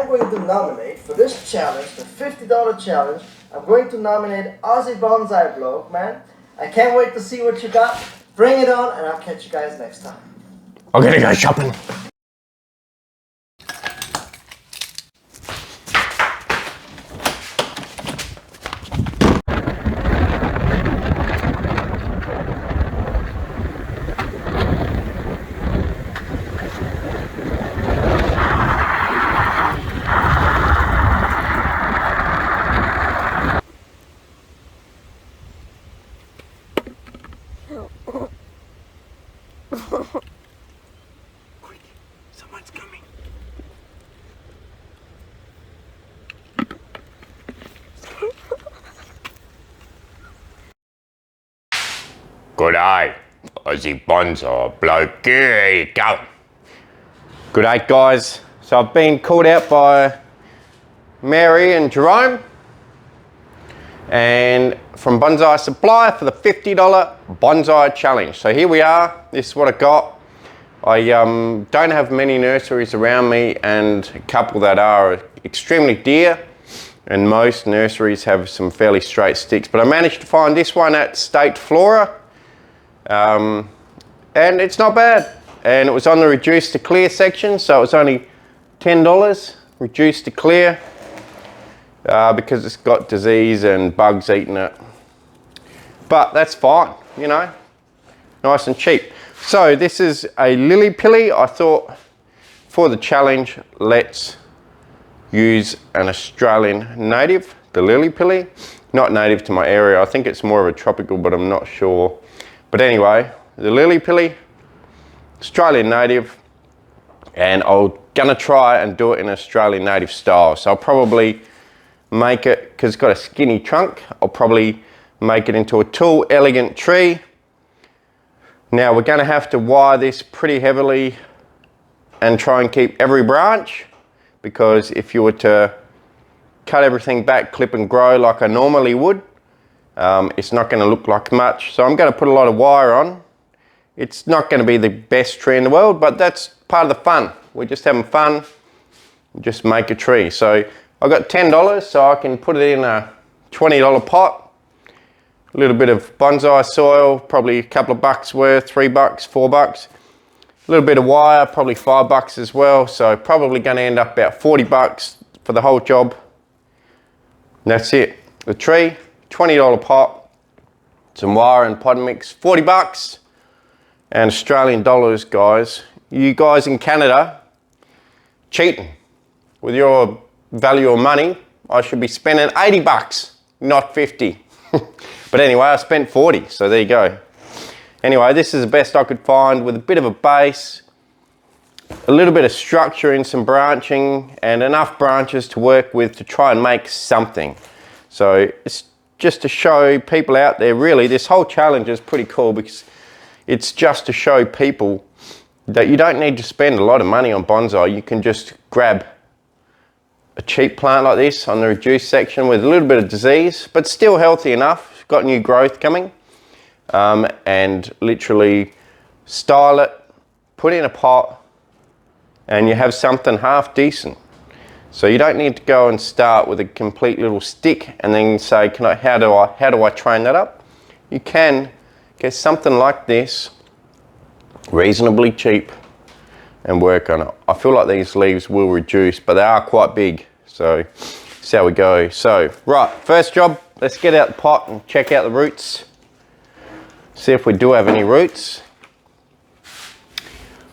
going to nominate for this challenge, the $50 challenge. I'm going to nominate Aussie Bonsai Bloke, man. I can't wait to see what you got. Bring it on, and I'll catch you guys next time. I'm gonna go shopping. Quick, someone's coming. Good day, Aussie Bonsai Bloke. Here you go. Good day, guys. So I've been called out by Mari and Jerome and from Bonsai Supply for the $50 Bonsai Challenge. So here we are. This is what I got. I don't have many nurseries around me, and a couple that are extremely dear, and most nurseries have some fairly straight sticks, but I managed to find this one at State Flora, and it's not bad. And it was on the reduced to clear section, so it was only $10 reduced to clear, because it's got disease and bugs eating it. But that's fine, you know, nice and cheap. So this is a lily pilly. I thought for the challenge, let's use an Australian native, the lily pilly. Not native to my area. I think it's more of a tropical, but I'm not sure. But anyway, the lily pilly, Australian native, and I'm gonna try and do it in Australian native style. So I'll probably make it, because it's got a skinny trunk, I'll probably make it into a tall, elegant tree. Now we're going to have to wire this pretty heavily and try and keep every branch, because if you were to cut everything back, clip and grow like I normally would, it's not going to look like much. So I'm going to put a lot of wire on. It's not going to be the best tree in the world, but that's part of the fun. We're just having fun, just make a tree. So I got $10, so I can put it in a $20 pot. A little bit of bonsai soil, probably a couple of bucks worth, $3, $4. A little bit of wire, probably $5 as well. So probably going to end up about $40 for the whole job. And that's it. The tree, $20 pot, some wire and pod mix, $40, and Australian dollars, guys. You guys in Canada, cheating with your value of money. I should be spending $80, not 50. But anyway, I spent 40, so there you go. Anyway, this is the best I could find, with a bit of a base, a little bit of structure in some branching, and enough branches to work with to try and make something. So it's just to show people out there, really, this whole challenge is pretty cool, because it's just to show people that you don't need to spend a lot of money on bonsai. You can just grab a cheap plant like this on the reduced section with a little bit of disease, but still healthy enough, got new growth coming, and literally style it, put it in a pot, and you have something half decent. So you don't need to go and start with a complete little stick and then say, how do I train that up? You can get something like this reasonably cheap and work on it. I feel like these leaves will reduce, but they are quite big. So that's how we go. So right, first job, let's get out the pot and check out the roots. See if we do have any roots.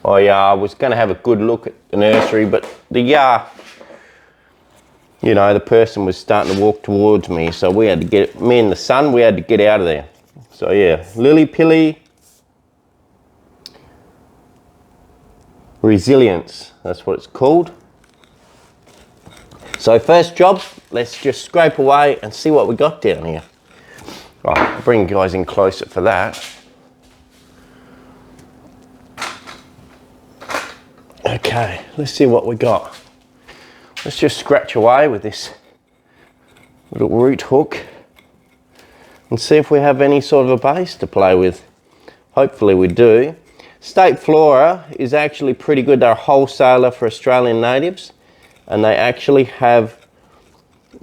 I was going to have a good look at the nursery, but the person was starting to walk towards me, so we had to get, me and the son, we had to get out of there. So yeah, lily pilly, resilience, that's what it's called. So first job, let's just scrape away and see what we got down here. Right, I'll bring you guys in closer for that. Okay, let's see what we got. Let's just scratch away with this little root hook and see if we have any sort of a base to play with. Hopefully we do. State Flora is actually pretty good. They're a wholesaler for Australian natives. and they actually have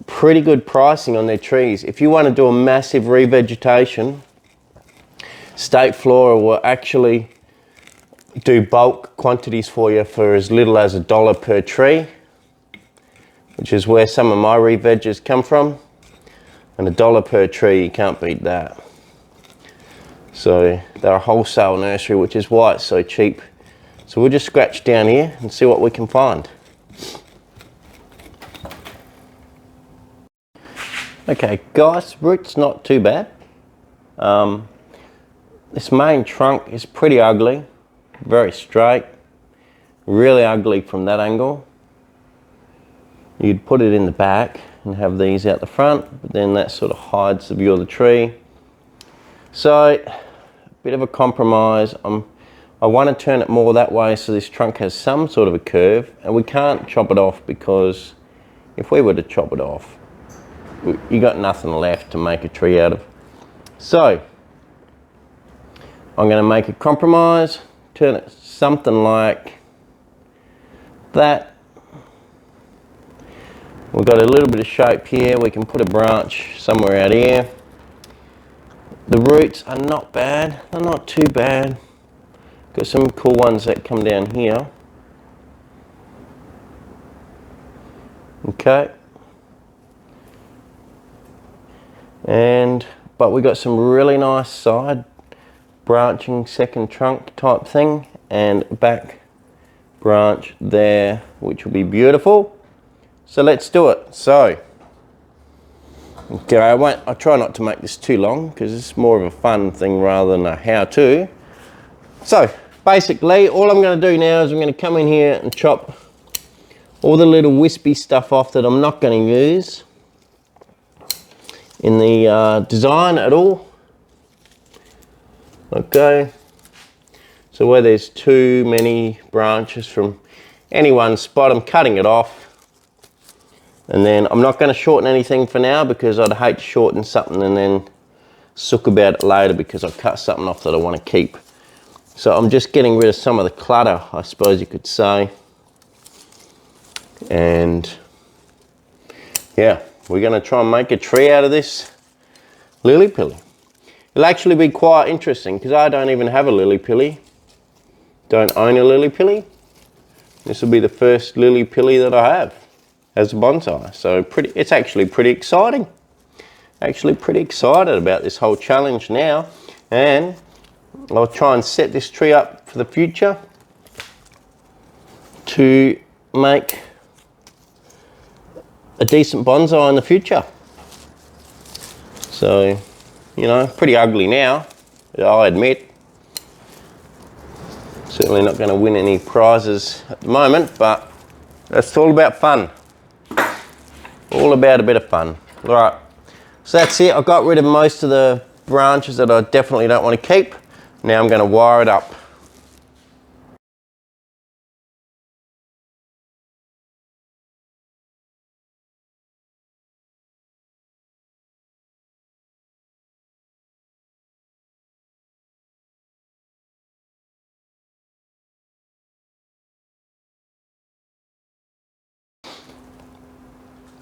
pretty good pricing on their trees. If you want to do a massive revegetation, State Flora will actually do bulk quantities for you for as little as $1 per tree, which is where some of my reveges come from. And $1 per tree, you can't beat that. So they're a wholesale nursery, which is why it's so cheap. So we'll just scratch down here and see what we can find. Okay guys, root's not too bad. This main trunk is pretty ugly, very straight, really ugly from that angle. You'd put it in the back and have these out the front, but then that sort of hides the view of the tree. So, a bit of a compromise. I want to turn it more that way so this trunk has some sort of a curve, and we can't chop it off because if we were to chop it off, you got nothing left to make a tree out of. So, I'm going to make a compromise, turn it something like that. We've got a little bit of shape here. We can put a branch somewhere out here. The roots are not bad. They're not too bad. Got some cool ones that come down here. Okay. But we got some really nice side branching second trunk type thing, and back branch there, which will be beautiful. So let's do it. So, okay, I'll try not to make this too long because it's more of a fun thing rather than a how-to. So, basically, all I'm going to do now is I'm going to come in here and chop all the little wispy stuff off that I'm not going to use in the design at all. Okay, so where there's too many branches from any one spot, I'm cutting it off. And then I'm not going to shorten anything for now because I'd hate to shorten something and then sook about it later because I cut something off that I want to keep. So I'm just getting rid of some of the clutter, I suppose you could say. And yeah, we're going to try and make a tree out of this lily-pilly. It'll actually be quite interesting because I don't even have a lily-pilly. Don't own a lily-pilly. This will be the first lily-pilly that I have as a bonsai. So it's actually pretty exciting. Actually pretty excited about this whole challenge now. And I'll try and set this tree up for the future to make a decent bonsai in the future. So, you know, pretty ugly now, I admit. Certainly not going to win any prizes at the moment, but that's all about fun. All about a bit of fun. All right, so that's it. I got rid of most of the branches that I definitely don't want to keep. Now I'm going to wire it up.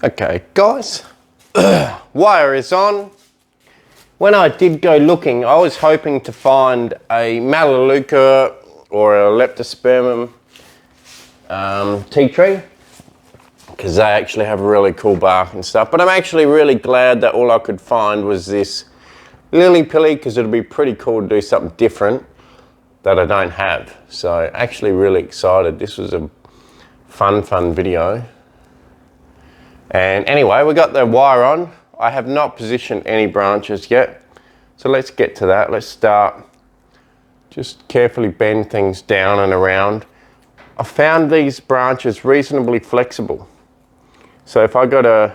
Okay guys, wire is on. When I did go looking, I was hoping to find a Melaleuca or a Leptospermum tea tree, because they actually have really cool bark and stuff. But I'm actually really glad that all I could find was this lily-pilly, because it'd be pretty cool to do something different that I don't have. So actually really excited. This was a fun video. And anyway, we got the wire on. I have not positioned any branches yet. So let's get to that. Let's start. Just carefully bend things down and around. I found these branches reasonably flexible. So if I got a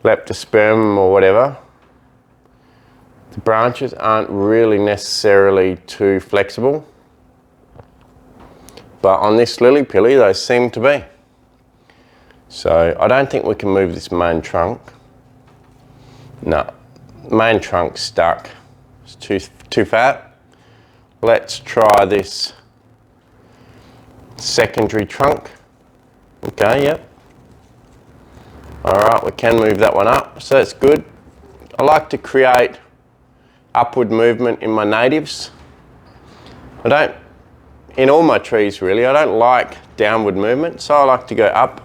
Leptospermum or whatever, the branches aren't really necessarily too flexible. But on this lily-pilly, they seem to be. So I don't think we can move this main trunk. No, main trunk's stuck. It's too fat. Let's try this secondary trunk. Okay, yep. All right, we can move that one up, so that's good. I like to create upward movement in my natives. I don't, in all my trees really, I don't like downward movement, so I like to go up.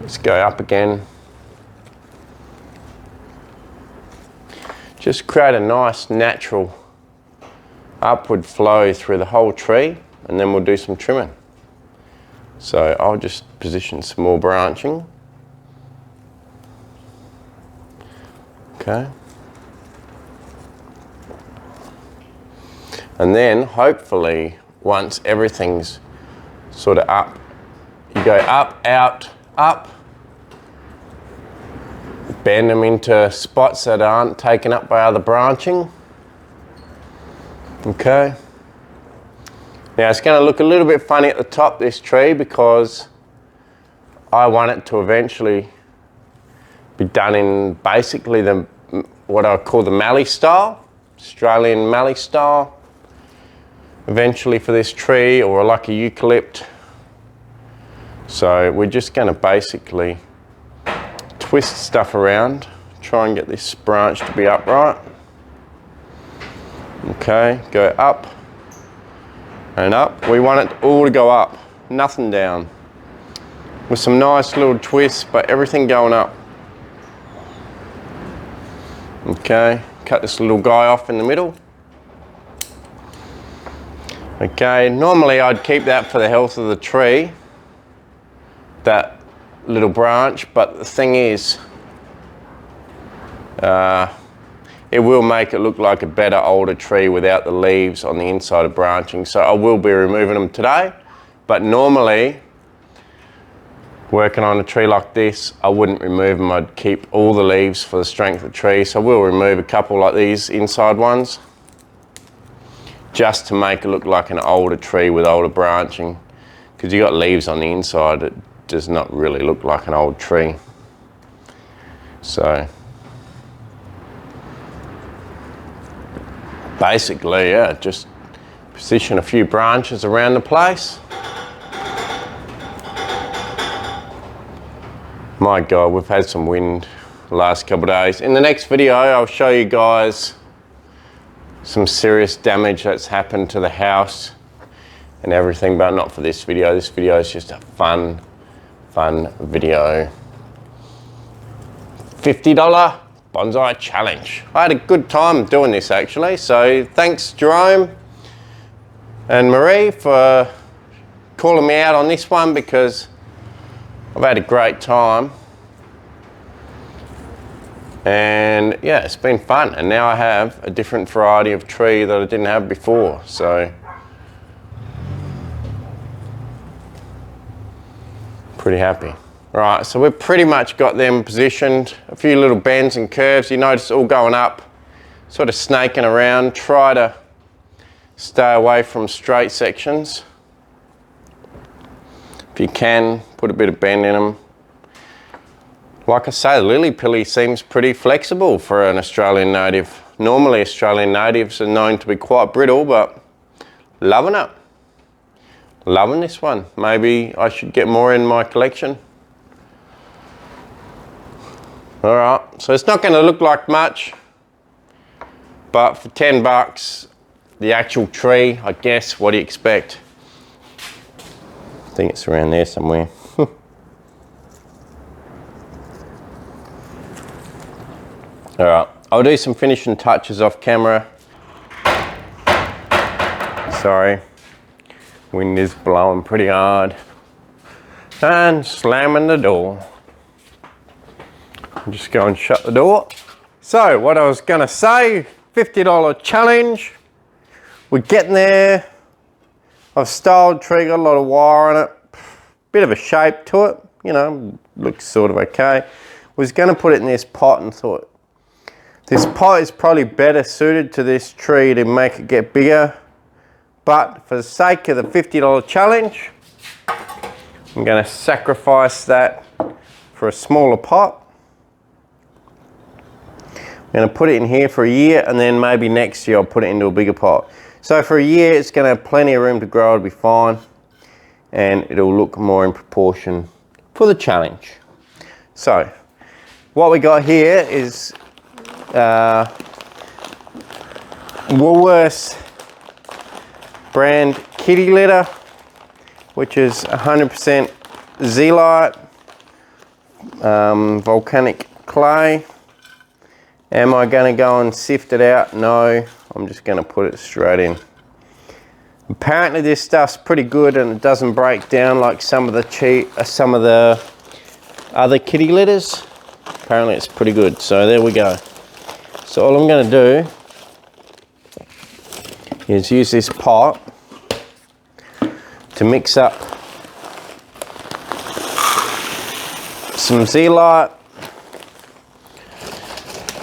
Let's go up again. Just create a nice natural upward flow through the whole tree, and then we'll do some trimming. So I'll just position some more branching. Okay. And then hopefully once everything's sort of up, you go up, out, up, bend them into spots that aren't taken up by other branching. Okay. Now it's going to look a little bit funny at the top, this tree, because I want it to eventually be done in basically the what I call the mallee style, Australian mallee style. Eventually for this tree, or like a eucalypt. So we're just going to basically twist stuff around, try and get this branch to be upright. Okay, go up and up. We want it all to go up, nothing down. With some nice little twists, but everything going up. Okay, cut this little guy off in the middle. Okay, normally I'd keep that for the health of the tree, that little branch, but the thing is, it will make it look like a better older tree without the leaves on the inside of branching. So I will be removing them today, but normally working on a tree like this, I wouldn't remove them. I'd keep all the leaves for the strength of the tree. So I will remove a couple like these inside ones, just to make it look like an older tree with older branching, because you got leaves on the inside, it does not really look like an old tree. So basically, yeah, just position a few branches around the place. My God, we've had some wind the last couple of days. In the next video, I'll show you guys some serious damage that's happened to the house and everything, but not for this video. This video is just a fun video. $50 bonsai challenge. I had a good time doing this actually, so thanks Jerome and Marie for calling me out on this one, because I've had a great time. And yeah, it's been fun, and now I have a different variety of tree that I didn't have before, so pretty happy. Right, so we've pretty much got them positioned, a few little bends and curves. You notice all going up, sort of snaking around. Try to stay away from straight sections. If you can, put a bit of bend in them. Like I say, lily pilly seems pretty flexible for an Australian native. Normally Australian natives are known to be quite brittle, but loving it. Loving this one. Maybe I should get more in my collection. All right, so it's not going to look like much, but for 10 bucks, the actual tree, I guess, what do you expect? I think it's around there somewhere. All right, I'll do some finishing touches off camera. Sorry, wind is blowing pretty hard. And slamming the door. I'll just go and shut the door. So what I was gonna say, $50 challenge. We're getting there. I've styled tree, got a lot of wire on it. Bit of a shape to it, you know, looks sort of okay. Was gonna put it in this pot and thought, this pot is probably better suited to this tree to make it get bigger. But for the sake of the $50 challenge, I'm gonna sacrifice that for a smaller pot. I'm gonna put it in here for a year, and then maybe next year I'll put it into a bigger pot. So for a year, it's gonna have plenty of room to grow, it'll be fine. and it'll look more in proportion for the challenge. So what we got here is Woolworths brand kitty litter, which is 100% zeolite, volcanic clay. Am I going to go and sift it out? No, I'm just going to put it straight in. Apparently this stuff's pretty good and it doesn't break down like some of the other kitty litters. Apparently it's pretty good, so there we go. So all I'm going to do is use this pot to mix up some zeolite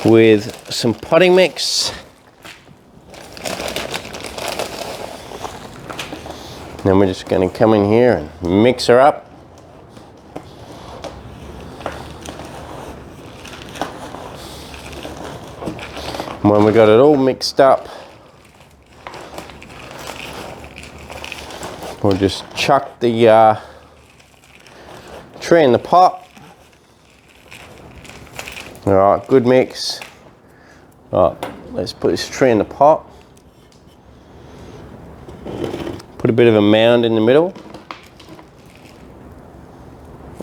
with some potting mix. Then we're just going to come in here and mix her up. And when we got it all mixed up, we'll just chuck the tree in the pot. All right, good mix. All right, let's put this tree in the pot. Put a bit of a mound in the middle.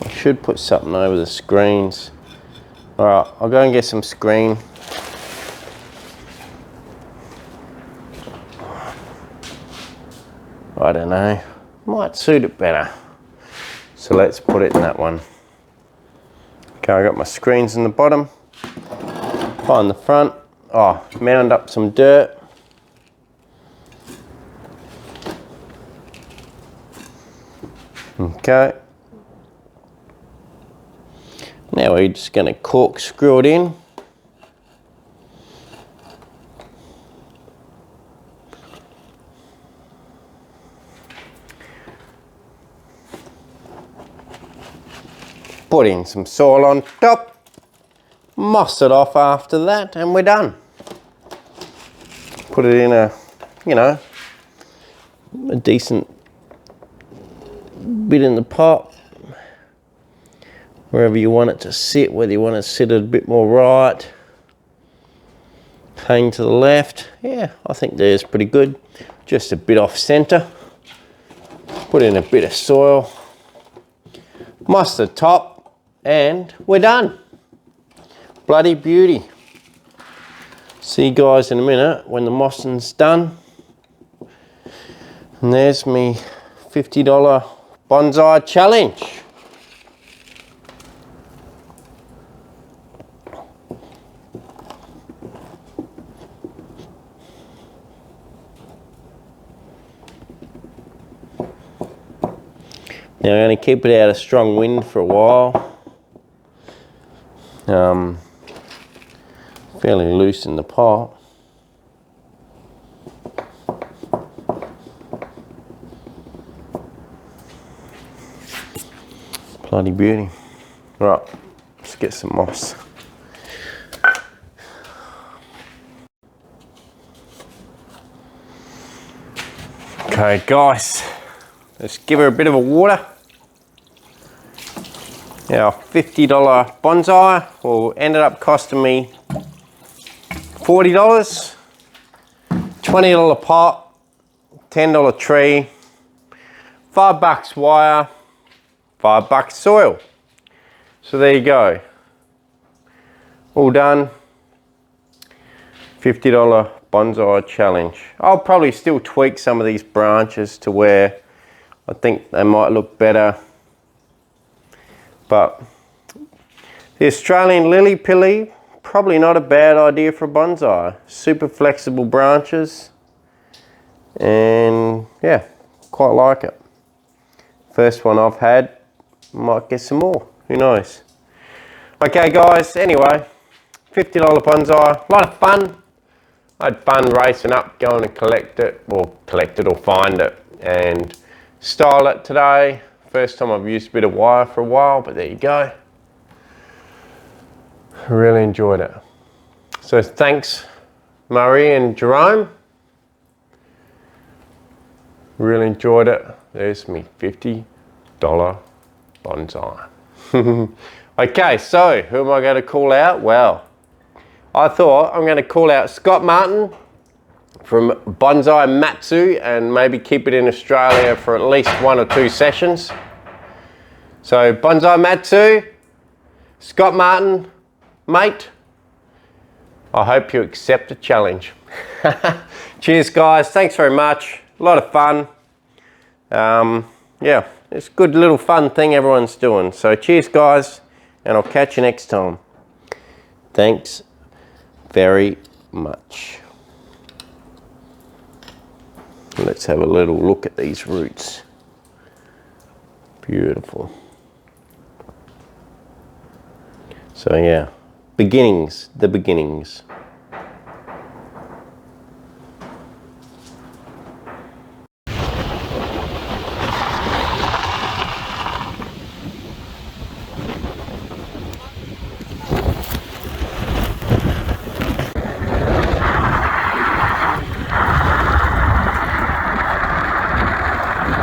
I should put something over the screens. All right, I'll go and get some screen. I don't know, might suit it better. So let's put it in that one. Okay, I got my screens in the bottom, on the front. Oh, mound up some dirt. Okay. Now we're just going to corkscrew it in. Put in some soil on top, moss it off after that, and we're done. Put it in a, you know, a decent bit in the pot, wherever you want it to sit, whether you want to sit it a bit more right, hang to the left. Yeah, I think there's pretty good. Just a bit off center. Put in a bit of soil, moss the top, and we're done. Bloody beauty. See you guys in a minute when the mossing's done. And there's me $50 bonsai challenge. Now I'm going to keep it out of strong wind for a while. Fairly loose in the pot. Bloody beauty. Right, let's get some moss. Okay guys, let's give her a bit of a water. Our $50 bonsai ended up costing me $40, $20 pot, $10 tree, $5 wire, $5 soil. So there you go. All done. $50 bonsai challenge. I'll probably still tweak some of these branches to where I think they might look better. But the Australian lily pilly, probably not a bad idea for a bonsai. Super flexible branches, and yeah, quite like it. First one I've had, might get some more, who knows. Okay guys, anyway, $50 bonsai, a lot of fun. I had fun racing up, going to collect it or find it and style it today. First time I've used a bit of wire for a while, but there you go. Really enjoyed it. So thanks, Mari and Jerome. Really enjoyed it. There's me $50 bonsai. Okay, so who am I going to call out? Well, I thought I'm going to call out Scott Martin from Bonsai Matsu and maybe keep it in Australia for at least 1 or 2 sessions. So Bonsai Matsu, Scott Martin, mate, I hope you accept the challenge. Cheers guys, thanks very much, a lot of fun. Yeah, it's a good little fun thing everyone's doing. So cheers guys, and I'll catch you next time. Thanks very much. Let's have a little look at these roots. Beautiful. So yeah, beginnings, the beginnings.